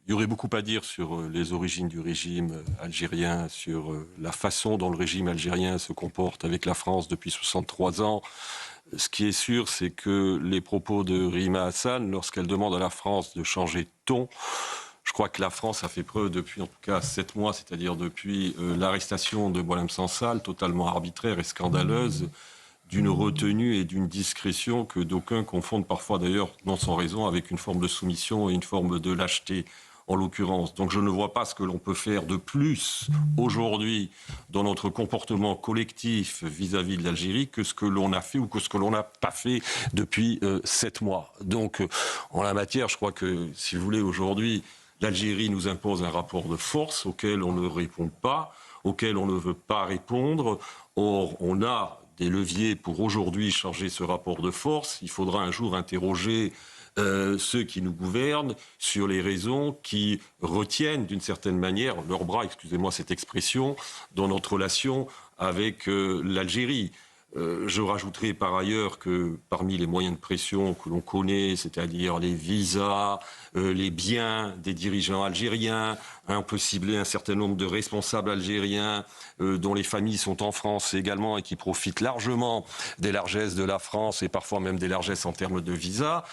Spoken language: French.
Il y aurait beaucoup à dire sur les origines du régime algérien, sur la façon dont le régime algérien se comporte avec la France depuis 63 ans. Ce qui est sûr, c'est que les propos de Rima Hassan, lorsqu'elle demande à la France de changer de ton, je crois que la France a fait preuve depuis en tout cas 7 mois, c'est-à-dire depuis l'arrestation de Boualem Sansal, totalement arbitraire et scandaleuse, d'une retenue et d'une discrétion que d'aucuns confondent parfois d'ailleurs, non sans raison, avec une forme de soumission et une forme de lâcheté en l'occurrence. Donc je ne vois pas ce que l'on peut faire de plus aujourd'hui dans notre comportement collectif vis-à-vis de l'Algérie que ce que l'on a fait ou que ce que l'on n'a pas fait depuis 7 mois. Donc en la matière, je crois que, si vous voulez, aujourd'hui, l'Algérie nous impose un rapport de force auquel on ne répond pas, auquel on ne veut pas répondre. Or, on a des leviers pour aujourd'hui changer ce rapport de force. Il faudra un jour interroger ceux qui nous gouvernent sur les raisons qui retiennent d'une certaine manière leurs bras, excusez-moi cette expression, dans notre relation avec l'Algérie. Je rajouterai par ailleurs que parmi les moyens de pression que l'on connaît, c'est-à-dire les visas, les biens des dirigeants algériens, on peut cibler un certain nombre de responsables algériens dont les familles sont en France également et qui profitent largement des largesses de la France et parfois même des largesses en termes de visas.